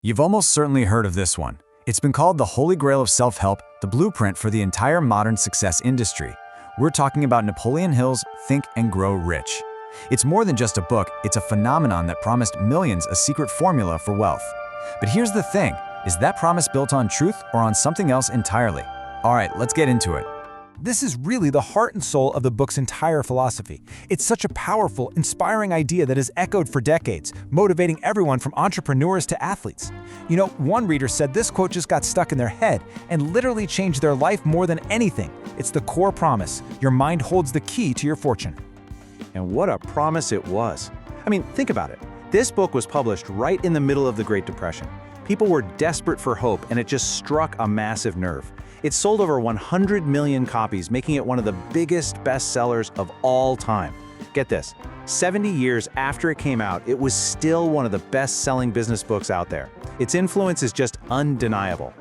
You've almost certainly heard of this one. It's been called the Holy Grail of self-help, the blueprint for the entire modern success industry. We're talking about Napoleon Hill's Think and Grow Rich. It's more than just a book, it's a phenomenon that promised millions a secret formula for wealth. But here's the thing, is that promise built on truth or on something else entirely? All right, let's get into it. This is really the heart and soul of the book's entire philosophy. It's such a powerful, inspiring idea that has echoed for decades, motivating everyone from entrepreneurs to athletes. You know, one reader said this quote just got stuck in their head and literally changed their life more than anything. It's the core promise. Your mind holds the key to your fortune. And what a promise it was. I mean, think about it. This book was published right in the middle of the Great Depression. People were desperate for hope, and it just struck a massive nerve. It sold over 100 million copies, making it one of the biggest bestsellers of all time. Get this, 70 years after it came out, it was still one of the best-selling business books out there. Its influence is just undeniable.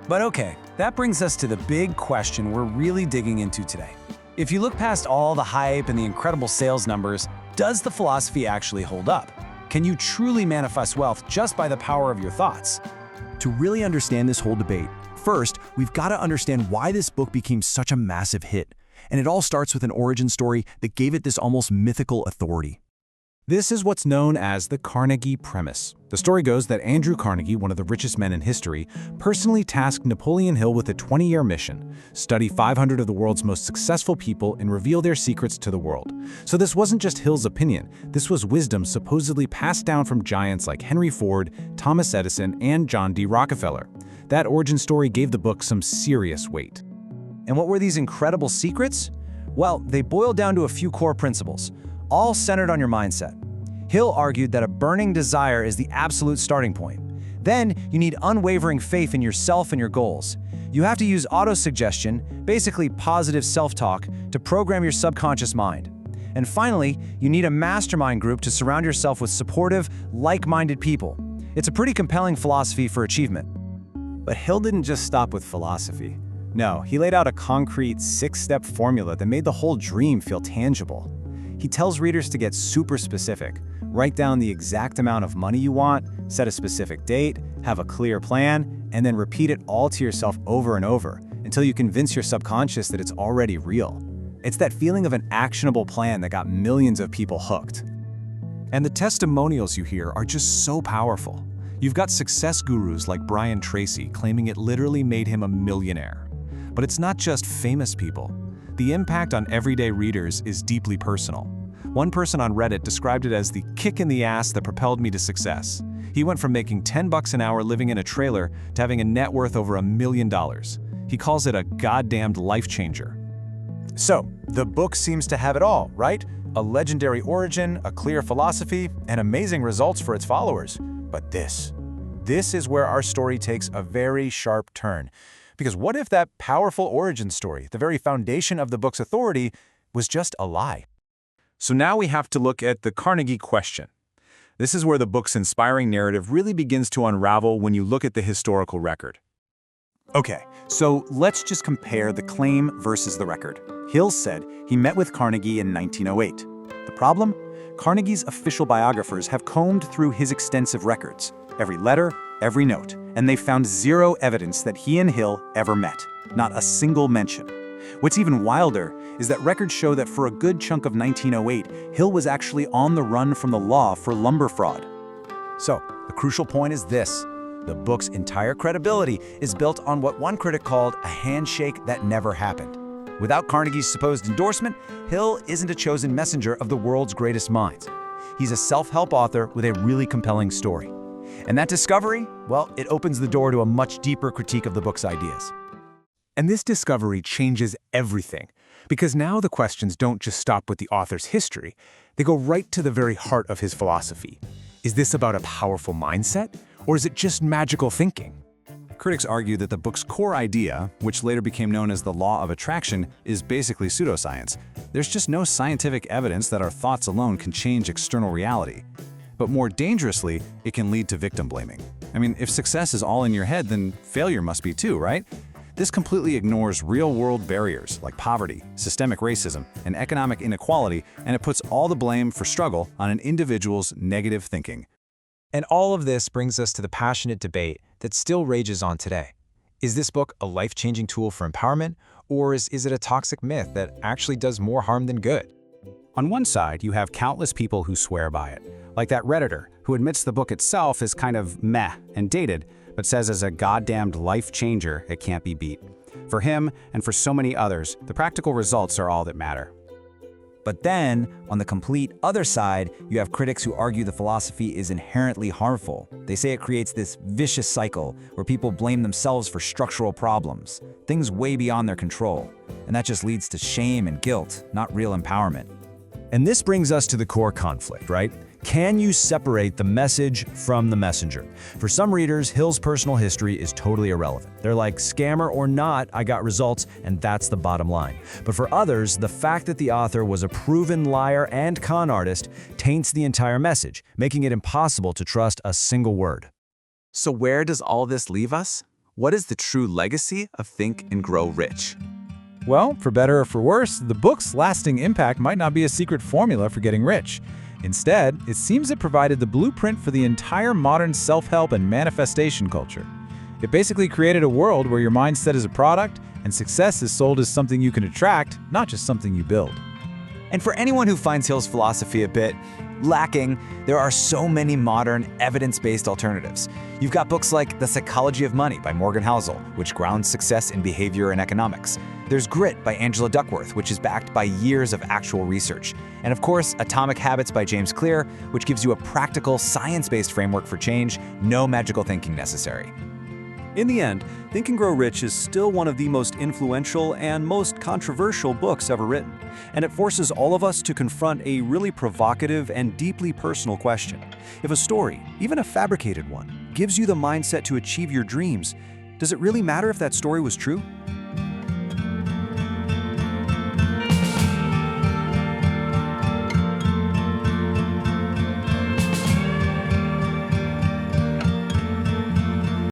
But okay, that brings us to the big question we're really digging into today. If you look past all the hype and the incredible sales numbers, does the philosophy actually hold up? Can you truly manifest wealth just by the power of your thoughts? To really understand this whole debate, first, we've got to understand why this book became such a massive hit. And it all starts with an origin story that gave it this almost mythical authority. This is what's known as the Carnegie premise. The story goes that Andrew Carnegie, one of the richest men in history, personally tasked Napoleon Hill with a 20-year mission: study 500 of the world's most successful people and reveal their secrets to the world. So this wasn't just Hill's opinion. This was wisdom supposedly passed down from giants like Henry Ford, Thomas Edison, and John D. Rockefeller. That origin story gave the book some serious weight. And what were these incredible secrets? Well, they boiled down to a few core principles, all centered on your mindset. Hill argued that a burning desire is the absolute starting point. Then, you need unwavering faith in yourself and your goals. You have to use autosuggestion, basically positive self-talk, to program your subconscious mind. And finally, you need a mastermind group to surround yourself with supportive, like-minded people. It's a pretty compelling philosophy for achievement. But Hill didn't just stop with philosophy. No, he laid out a concrete 6-step formula that made the whole dream feel tangible. He tells readers to get super specific, write down the exact amount of money you want, set a specific date, have a clear plan, and then repeat it all to yourself over and over until you convince your subconscious that it's already real. It's that feeling of an actionable plan that got millions of people hooked. And the testimonials you hear are just so powerful. You've got success gurus like Brian Tracy claiming it literally made him a millionaire. But it's not just famous people. The impact on everyday readers is deeply personal. One person on Reddit described it as the kick in the ass that propelled me to success. He went from making $10 an hour living in a trailer to having a net worth over $1 million. He calls it a goddamned life changer. So, the book seems to have it all, right? A legendary origin, a clear philosophy, and amazing results for its followers. But this is where our story takes a very sharp turn. Because what if that powerful origin story, the very foundation of the book's authority, was just a lie? So now we have to look at the Carnegie question. This is where the book's inspiring narrative really begins to unravel when you look at the historical record. Okay, so let's just compare the claim versus the record. Hill said he met with Carnegie in 1908. The problem? Carnegie's official biographers have combed through his extensive records, every letter, every note, and they found zero evidence that he and Hill ever met, not a single mention. What's even wilder is that records show that for a good chunk of 1908, Hill was actually on the run from the law for lumber fraud. So, the crucial point is this. The book's entire credibility is built on what one critic called a handshake that never happened. Without Carnegie's supposed endorsement, Hill isn't a chosen messenger of the world's greatest minds. He's a self-help author with a really compelling story. And that discovery, well, it opens the door to a much deeper critique of the book's ideas. And this discovery changes everything, because now the questions don't just stop with the author's history, they go right to the very heart of his philosophy. Is this about a powerful mindset, or is it just magical thinking? Critics argue that the book's core idea, which later became known as the law of attraction, is basically pseudoscience. There's just no scientific evidence that our thoughts alone can change external reality. But more dangerously, it can lead to victim blaming. I mean, if success is all in your head, then failure must be too, right? This completely ignores real-world barriers like poverty, systemic racism, and economic inequality, and it puts all the blame for struggle on an individual's negative thinking. And all of this brings us to the passionate debate that still rages on today. Is this book a life-changing tool for empowerment, or is it a toxic myth that actually does more harm than good? On one side, you have countless people who swear by it, like that Redditor who admits the book itself is kind of meh and dated, but says as a goddamned life changer, it can't be beat. For him, and for so many others, the practical results are all that matter. But then, on the complete other side, you have critics who argue the philosophy is inherently harmful. They say it creates this vicious cycle where people blame themselves for structural problems, things way beyond their control. And that just leads to shame and guilt, not real empowerment. And this brings us to the core conflict, right? Can you separate the message from the messenger? For some readers, Hill's personal history is totally irrelevant. They're like, scammer or not, I got results, and that's the bottom line. But for others, the fact that the author was a proven liar and con artist taints the entire message, making it impossible to trust a single word. So where does all this leave us? What is the true legacy of Think and Grow Rich? Well, for better or for worse, the book's lasting impact might not be a secret formula for getting rich. Instead, it seems it provided the blueprint for the entire modern self-help and manifestation culture. It basically created a world where your mindset is a product and success is sold as something you can attract, not just something you build. And for anyone who finds Hill's philosophy a bit lacking, there are so many modern, evidence-based alternatives. You've got books like The Psychology of Money by Morgan Housel, which grounds success in behavior and economics. There's Grit by Angela Duckworth, which is backed by years of actual research. And of course, Atomic Habits by James Clear, which gives you a practical, science-based framework for change, no magical thinking necessary. In the end, Think and Grow Rich is still one of the most influential and most controversial books ever written, and it forces all of us to confront a really provocative and deeply personal question. If a story, even a fabricated one, gives you the mindset to achieve your dreams, does it really matter if that story was true?